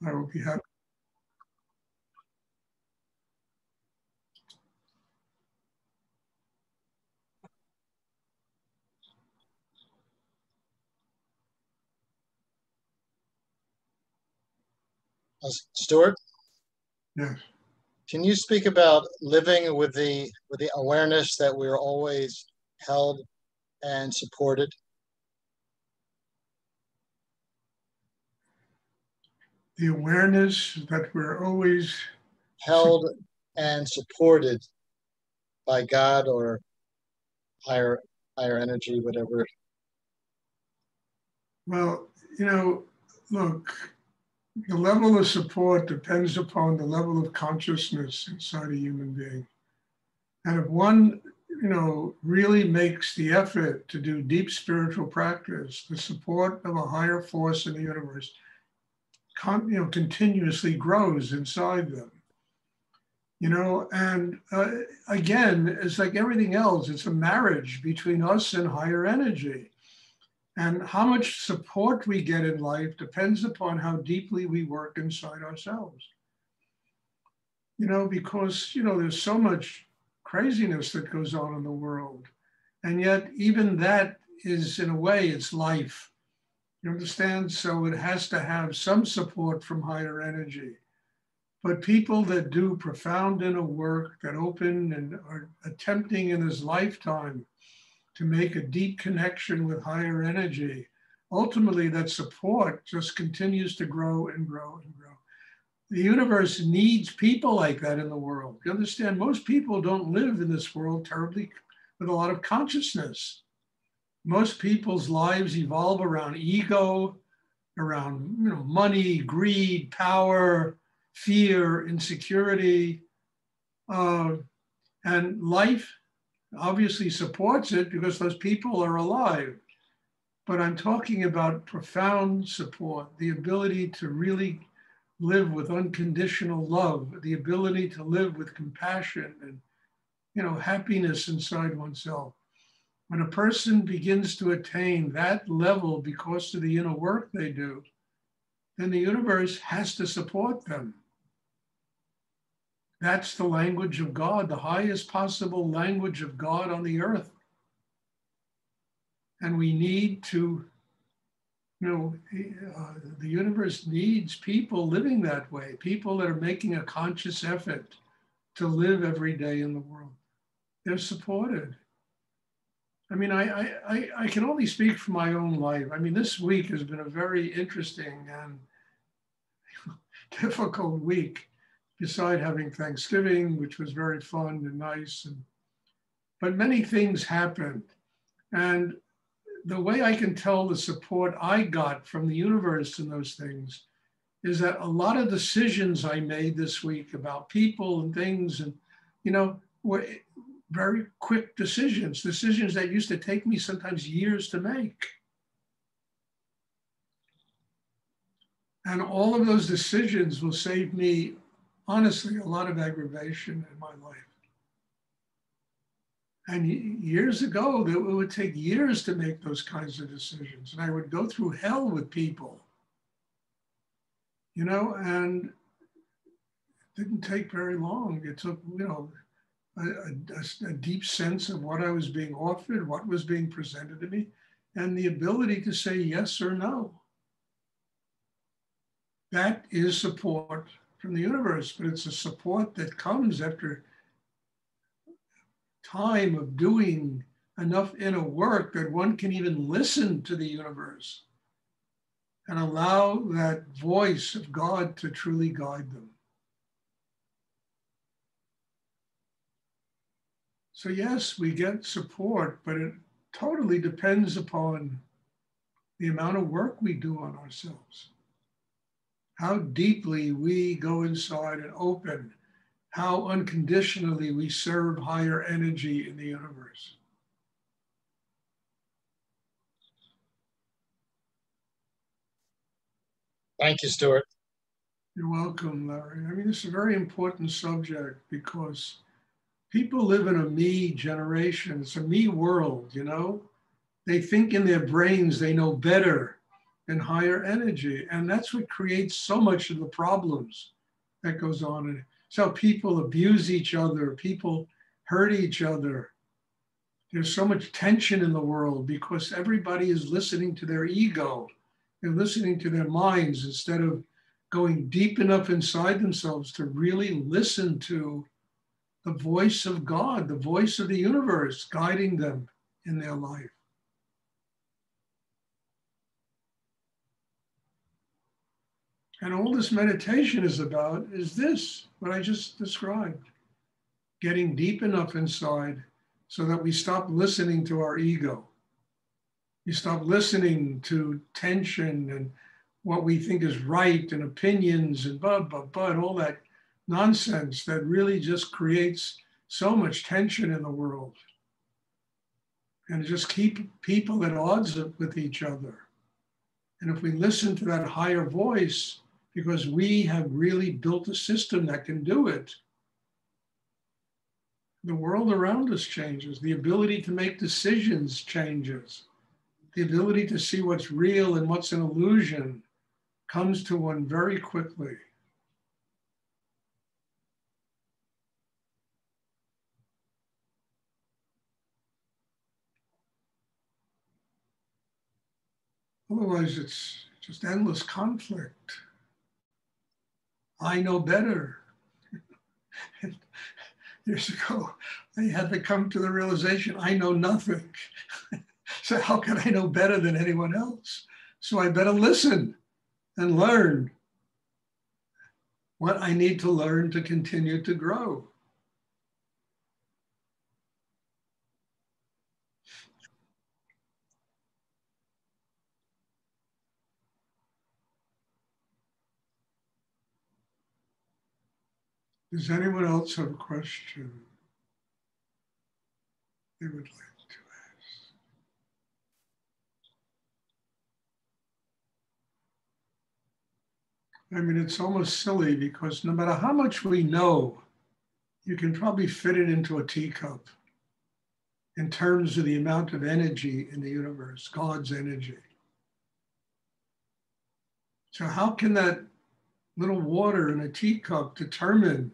I will be happy. Stuart, Yes. can you speak about living with the awareness that we're always held and supported? The awareness that we're always held and supported by God or higher energy, whatever. Well, look, the level of support depends upon the level of consciousness inside a human being. And if one, really makes the effort to do deep spiritual practice, the support of a higher force in the universe, continuously grows inside them. And again, it's like everything else, it's a marriage between us and higher energy. And how much support we get in life depends upon how deeply we work inside ourselves. Because, there's so much craziness that goes on in the world. And yet, even that is, in a way, it's life. You understand? So it has to have some support from higher energy. But people that do profound inner work, that open and are attempting in this lifetime to make a deep connection with higher energy, ultimately that support just continues to grow and grow and grow. The universe needs people like that in the world. You understand? Most people don't live in this world terribly with a lot of consciousness. Most people's lives evolve around ego, around money, greed, power, fear, insecurity, and life obviously supports it because those people are alive. But I'm talking about profound support, the ability to really live with unconditional love, the ability to live with compassion and happiness inside oneself. When a person begins to attain that level because of the inner work they do, then the universe has to support them. That's the language of God, the highest possible language of God on the earth. And we need to, the universe needs people living that way, people that are making a conscious effort to live every day in the world. They're supported. I mean, I can only speak for my own life. I mean, this week has been a very interesting and difficult week, beside having Thanksgiving, which was very fun and nice. But many things happened. And the way I can tell the support I got from the universe in those things is that a lot of decisions I made this week about people and things and, were very quick decisions that used to take me sometimes years to make. And all of those decisions will save me, honestly, a lot of aggravation in my life. And years ago, it would take years to make those kinds of decisions. And I would go through hell with people, and it didn't take very long. It took, a deep sense of what I was being offered, what was being presented to me, and the ability to say yes or no. That is support from the universe, but it's a support that comes after time of doing enough inner work that one can even listen to the universe and allow that voice of God to truly guide them. So yes, we get support, but it totally depends upon the amount of work we do on ourselves. How deeply we go inside and open, how unconditionally we serve higher energy in the universe. Thank you, Stuart. You're welcome, Larry. I mean, this is a very important subject because people live in a me generation. It's a me world, They think in their brains they know better in higher energy. And that's what creates so much of the problems that goes on. And so people abuse each other, people hurt each other. There's so much tension in the world because everybody is listening to their ego. They're listening to their minds instead of going deep enough inside themselves to really listen to the voice of God, the voice of the universe guiding them in their life. And all this meditation is about is this, what I just described, getting deep enough inside so that we stop listening to our ego. We stop listening to tension and what we think is right and opinions and and all that nonsense that really just creates so much tension in the world and just keep people at odds with each other. And if we listen to that higher voice, because we have really built a system that can do it, the world around us changes. The ability to make decisions changes. The ability to see what's real and what's an illusion comes to one very quickly. Otherwise, it's just endless conflict. I know better. Years ago, I had to come to the realization, I know nothing. So how can I know better than anyone else? So I better listen and learn what I need to learn to continue to grow. Does anyone else have a question they would like to ask? I mean, it's almost silly because no matter how much we know, you can probably fit it into a teacup in terms of the amount of energy in the universe, God's energy. So how can that little water in a teacup determine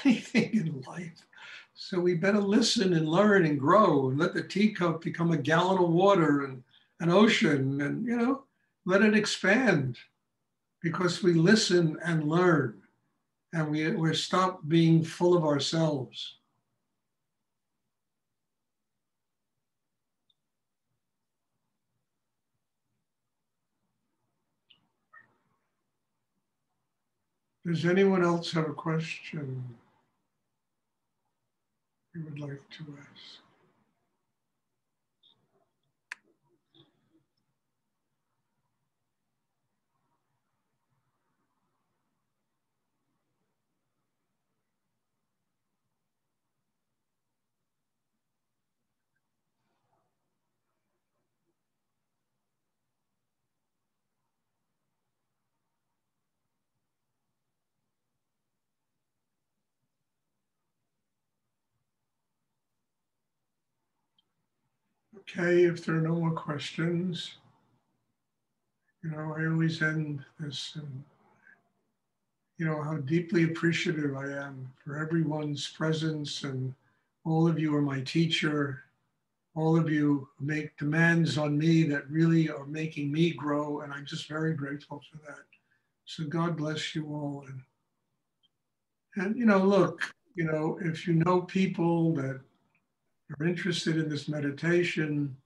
anything in life? So we better listen and learn and grow and let the teacup become a gallon of water and an ocean and, let it expand because we listen and learn and we're stopped being full of ourselves. Does anyone else have a question you would like to ask? Okay, if there are no more questions, I always end this and, how deeply appreciative I am for everyone's presence, and all of you are my teacher. All of you make demands on me that really are making me grow, and I'm just very grateful for that. So God bless you all. And look, if you know people that are interested in this meditation,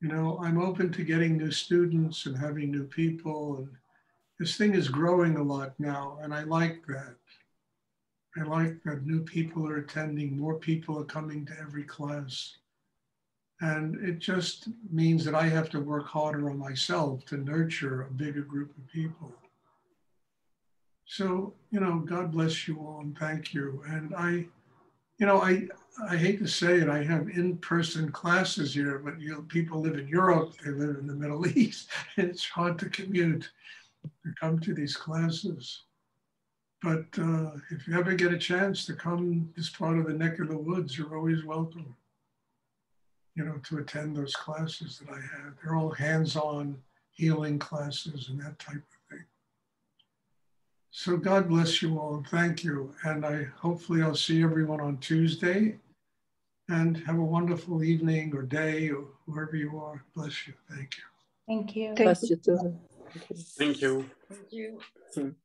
I'm open to getting new students and having new people. And this thing is growing a lot now, and I like that. I like that new people are attending, more people are coming to every class. And it just means that I have to work harder on myself to nurture a bigger group of people. So, God bless you all and thank you. And I hate to say it, I have in-person classes here, but people live in Europe, they live in the Middle East, and it's hard to commute to come to these classes. But if you ever get a chance to come this part of the neck of the woods, you're always welcome, to attend those classes that I have. They're all hands-on healing classes and that type of thing. So God bless you all. Thank you. And hopefully I'll see everyone on Tuesday, and have a wonderful evening or day or wherever you are. Bless you. Thank you. Thank you. Bless you too. Thank you. Thank you.